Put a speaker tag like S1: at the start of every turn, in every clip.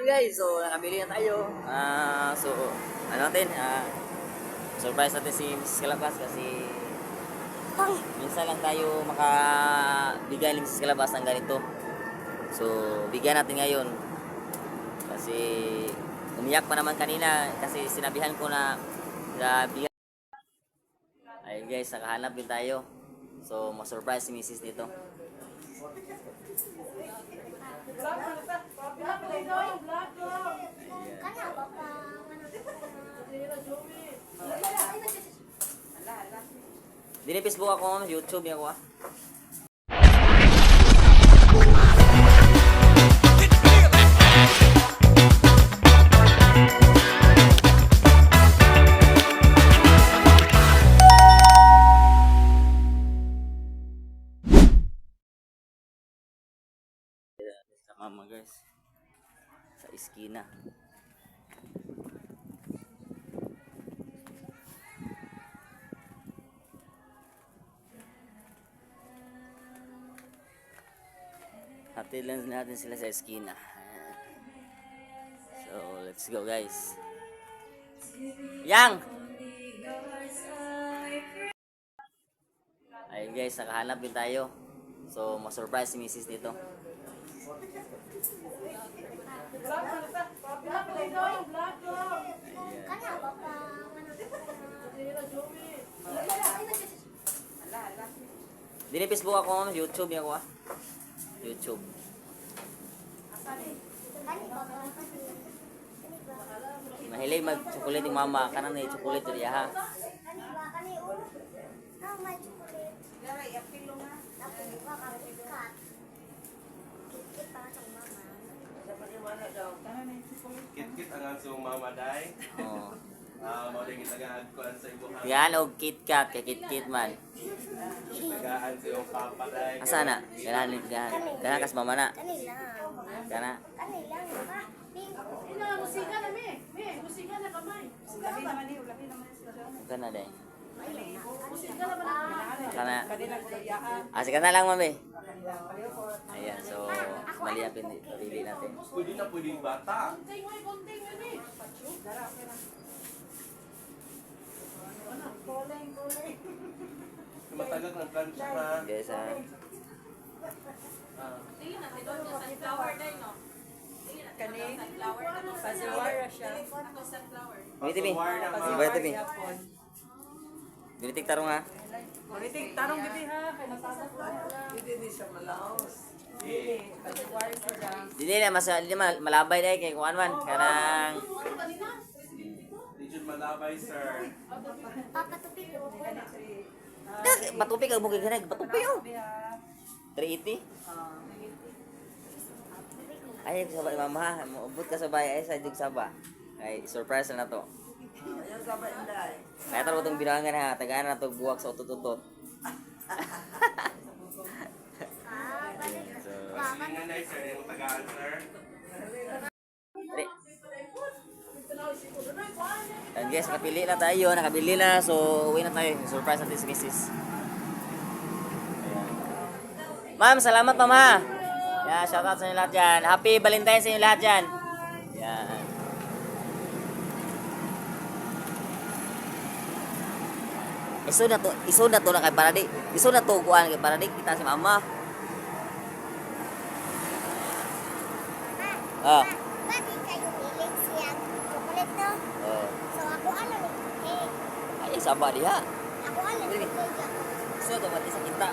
S1: Guys, so nakabili na tayo. So ano natin, surprise natin si Mrs. Calabas kasi minsan lang tayo makabigay ni Mrs. Calabas ng ganito. So bigyan natin ngayon. Kasi umiyak pa naman kanina kasi sinabihan ko na bigyan. Ayun guys, nakahanap din tayo. So ma-surprise si Mrs. dito. Dini Facebook ako, YouTube niya ako. Sa mama guys, sa iskina. Hatid lang natin sila sa eskina. So, let's go guys. Yang! Ayun guys, nakahanap din tayo. So, ma-surprise si Mrs. dito. Dini Facebook ako, YouTube niya ako. YouTube. Mahilig mag-chocolate yung mama. Kanang na yung chocolate to diya ha.
S2: Kit-kit ang ansong mama day.
S1: Oo.
S2: Mao ding tagaad ko sa ibuha.
S1: Yan og KitKat kay KitKit man.
S2: Tagaan sa iyong papa day.
S1: Asa na? Kailangan gan. Kana kas mama na. Kana. Kana day. Kana. Asik na lang mami. Ayan, so maliapin pili natin.
S2: Pwede na pwedeng bata. Matagal ng plancha ha.
S1: Guys, Wait, TV. Wait, TV. Binitik tarong ha.
S3: Maritig, tarong gabi ha. Kaya natasap ko. Hindi siya malaos. Hindi. Pag-wire sila.
S1: Dili na malabay dai kay kuan man kanang
S2: Dijud malabay sir.
S1: patupi ka mo gid patupi oh. 380. Ay sa sabay mama, moabot ka sa bay ay sa jug saba. Ay surprise na to.
S3: Ayan sabay inday.
S1: Kaya taro tong bilangan ha, tagaan na to buwak sa utot-utot.
S2: Sige na sir, yung tagaan sir.
S1: And guys, nakapili na tayo, nakabili na. So, uwi na tayo. Surprise natin si Mrs. Ma'am, salamat ma'am ha. Yan, shoutout sa inyo lahat dyan. Happy Valentine's sa inyo lahat dyan. Yan. Iso na to na kay Paradig. Iso na to kuan kay Paradig. Kita si mama. Ah.
S4: Bakit kayo piling siya chocolate no?
S1: Oh.
S4: So ako alam eh.
S1: Ay, saba diha.
S4: Ako alam eh.
S1: Iso to pati sa kita.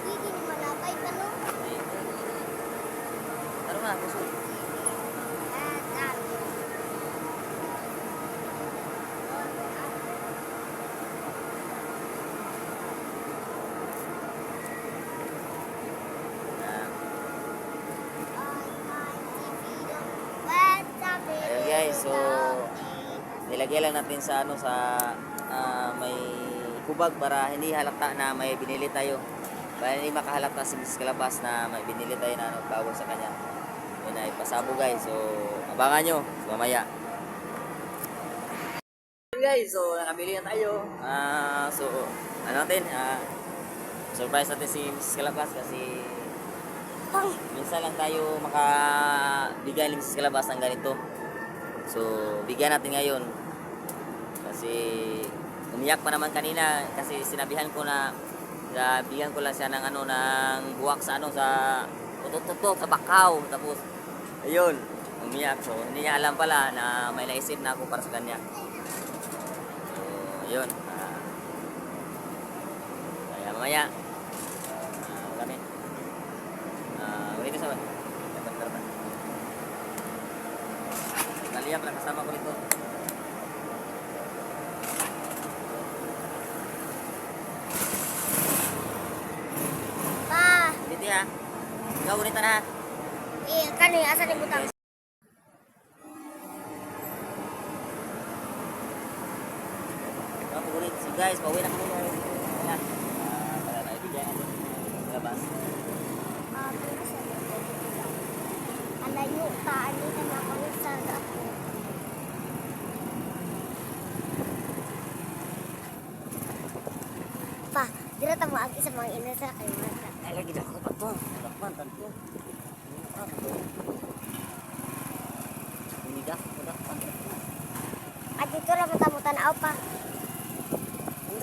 S4: Hindi ni malapay pa no?
S1: Taro na, kusog. Ayun guys, so nilagay lang natin sa may kubag para hindi halata na may binili tayo. Para hindi makahalata si Mrs. Calabas na may binili tayo na bago sa kanya. Yun ay pasabo guys. So abangan nyo mamaya. Guys, so nakabili na tayo. So ano natin, surprise natin si Mrs. Calabas kasi minsan lang tayo makabigay ng kalabas ng ganito. So, bigyan natin ngayon. Kasi umiyak pa naman kanina kasi sinabihan ko na bigyan ko lang siya ng ng buwak sa sa tutok sa bakaw. Tapos ayun, umiyak. So, hindi niya alam pala na may naisip na ako para sa kanya. So, ayun. Kaya mamaya kami ulit sa dapat Naliyak na kasama ko nito.
S4: Pa,
S1: Dito ha. Ikaw ulit na ha.
S4: kani asa ni butang?
S1: Ikaw ulit. So guys, pauwi na kami guys. Ayan. Para na ibigyan natin sa labas.
S4: Alayo ta ani na kami sa ako. Pa, dira ta mo agi sa mga ina sa kayo mata.
S1: Ay, lagi na ako pa to. Lakman, tanto. Umiga, lakman.
S4: At dito ra mata mo tanaw pa.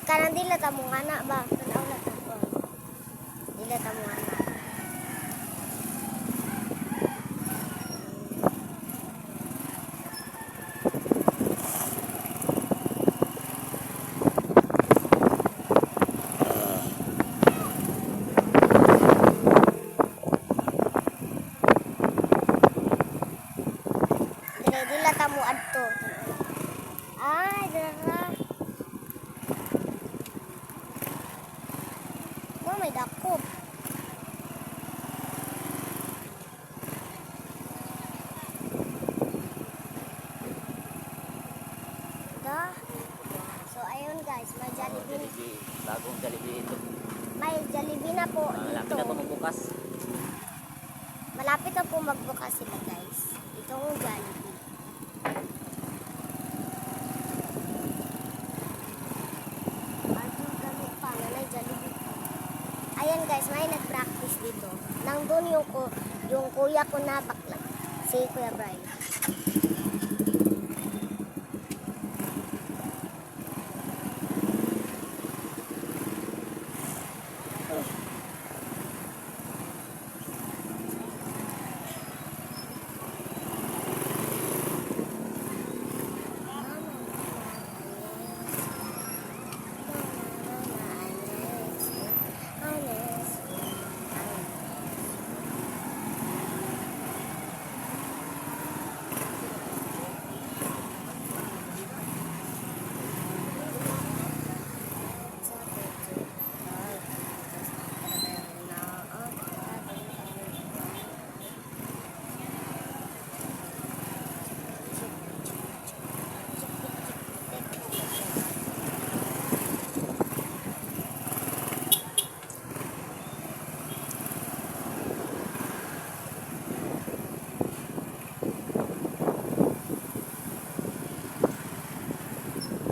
S4: Kanang dila ta mo ana ba? Tanaw na ta ko. Dila ta mo ana. Dila ta mo adto. Ay, dira. Mo may dakop. Da. So ayun guys, may Jollibee.
S1: Jollibee, bagong Jollibee ito.
S4: May Jollibee na po
S1: Malapit
S4: dito.
S1: na ito magbukas.
S4: Malapit na po magbukas sila guys. Itong Jollibee. Ayan guys, may nag-practice dito. Nandun yung kuya ko na bakla. Si Kuya Brian.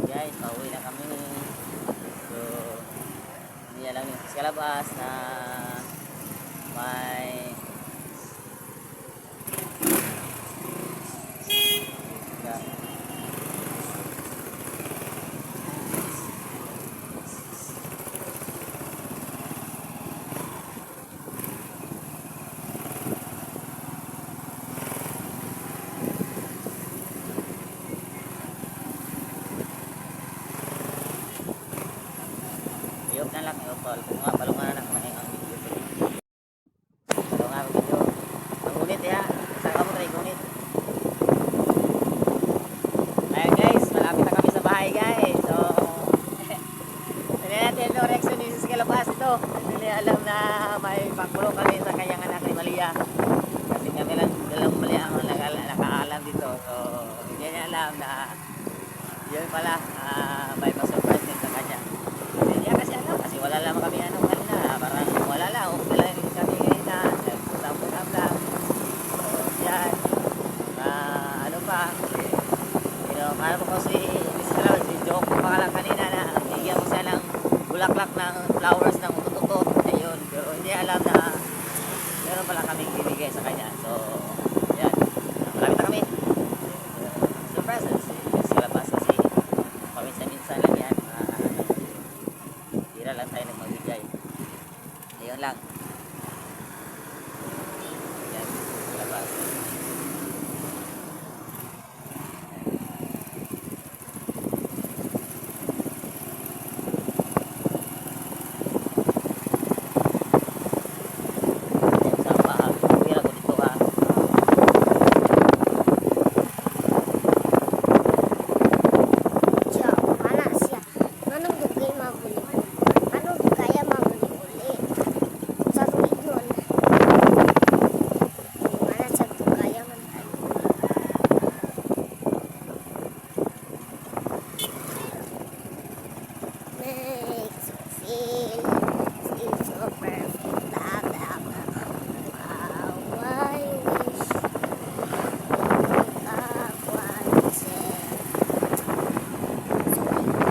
S1: Guys, pauwi na kami. So, hindi lang yung sa labas na may iyop na lang, iyop tol. Kung nga, palungan na kumain ang video. Palungan ang video. Ang unit ya. Saan ka mo try unit? Ayun guys, malapit na kami sa bahay guys. So, hindi natin yung reaction ni sa kalabas ito. Hindi alam na may pakulong kami sa kanyang anak ni Malia. Kasi kami lang dalang Malia ang nakaalam dito. So, hindi niya alam na yun pala, may pa-surprise din sa kanya. Hindi niya kasi alam kasi wala lang kami kanina. Parang wala lang. Okay lang yung kami kanina. Putam-putam lang. So, yan. Ano pa? Ano ko si joke ko pa lang kanina na bigyan mo siya ng bulaklak ng flowers ng utututot. Ayun. Pero hindi alam na meron pala kami ibigay sa kanya. So, yan. Malapit na kami. Surprise sa labas kasi paminsan-minsan lang yan. Tira lang tayo ng magbigay. Ayun lang. Yan, sa labas. Sa bahay. Tira ko dito ha.
S4: Siya, mana siya. Manong dugay mabuli. Manong kaya mabuli uli. Sa tuigon. Mana sa kaya man. Makes you feel so perfect. Blah, blah, blah. Wow, I wish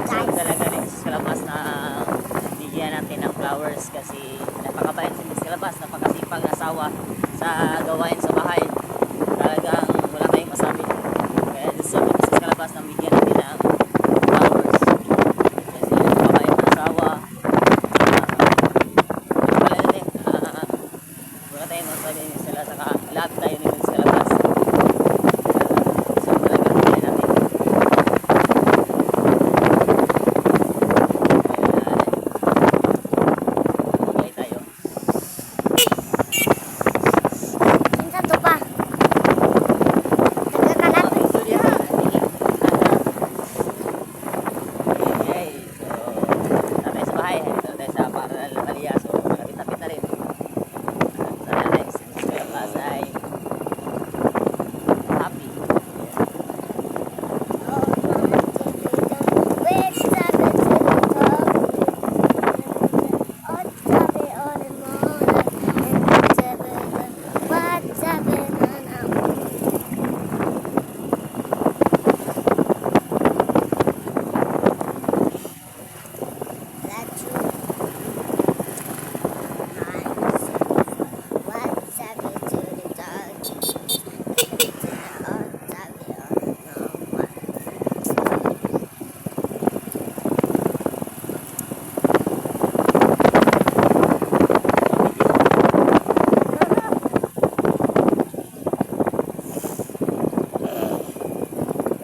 S1: Guys, talaga rin sa labas na bigyan natin ng flowers kasi napakabait si Miss Kalabas, napakasipag na asawa sa gawain sa bahay. Talagang wala tayong masabi. Kaya deserve ni Mrs. Kalabas na bigyan natin ng flowers. Kasi napakabait na asawa. Wala din eh. Wala tayong masabi ni sila saka love tayo ni Miss Kalabas. So talaga bigyan natin. Bigay tayo.
S4: Minta to pa. Nagkakalapit.
S1: Okay, so tatay sa bahay, tatay sa Paral Malia, so malapit-lapit na rin. Sana next, Miss Kalabas ay happy.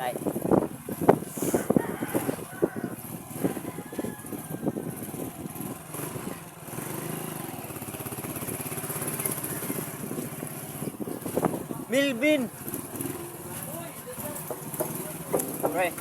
S1: Right. Milvin! Pre.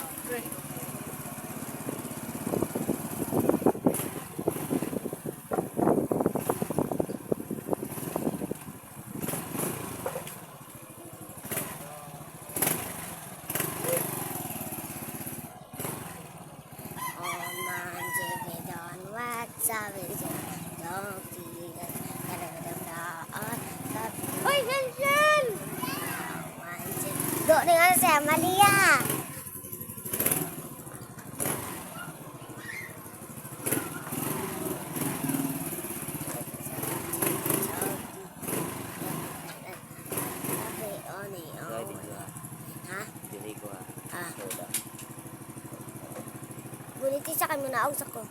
S4: Hoy, ganyan! Do dengan saya Malia.
S1: Gaya din ko ha.
S4: Ha?
S1: Dili ko ha.
S4: Ah.
S1: Soda.
S4: Buniti sa kami na ausak ko.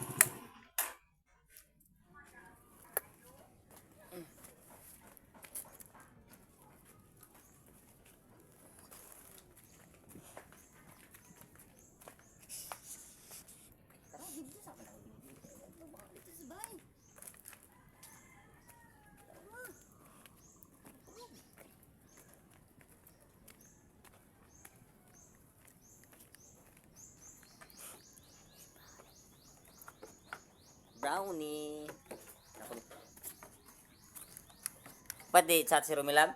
S1: Brownie. Pwede chat si Romilab?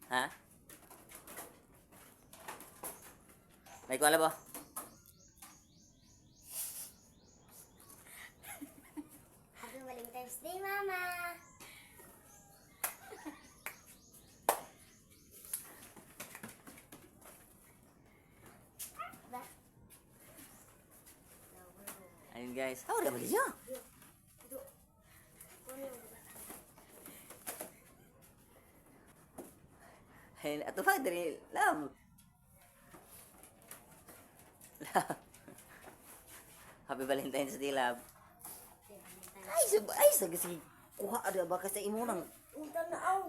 S1: Ha? May ko alam ba?
S4: Happy Valentine's Day, Mama.
S1: Ayun guys. How udah beli siya? Ay, ato ba, dali, love. Love. Happy Valentine's Day, love. Ay, kasi kuha ada ba kasi imo nang
S4: Unta na aw.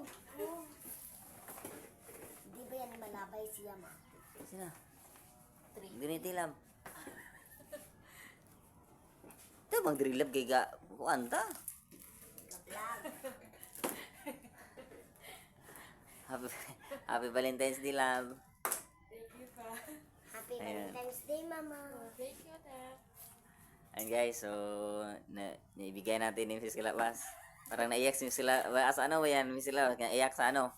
S4: Di ba yan malabay siya ma?
S1: sina. Ganito lang. Ito bang drilab kay ga kuan ta? Happy, Happy Valentine's Day, love.
S4: Happy
S1: Ayan.
S4: Valentine's Day, Mama.
S1: And guys, so naibigay natin ni Miss Kalabas. Parang naiyak si sila. Sa ano ba yan, Miss Kalabas? Naiyak sa ano?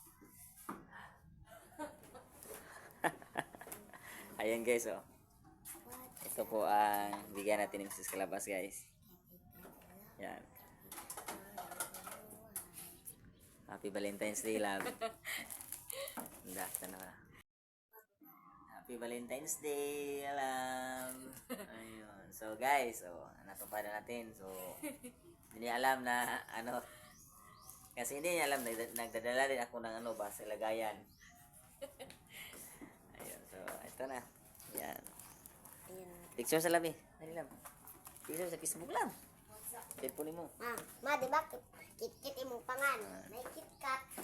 S1: Ayan guys, oh. Ito po ang bigyan natin ni Mrs. Kalabas, guys. Yan. Happy Valentine's Day, love. Handa, na ka. Happy Valentine's Day, love. Ayun. So, guys, natupad na natin. So, hindi niya alam na, kasi hindi niya alam, nagdadala din ako ng sa lagayan. Ayun, so, ito na. Yan.
S4: Ayan.
S1: Picture sa labi. Dali lang. Picture sa Facebook lang. Cellphone mo.
S4: Ma, di ba? Kit-kit imong pangan. May KitKat.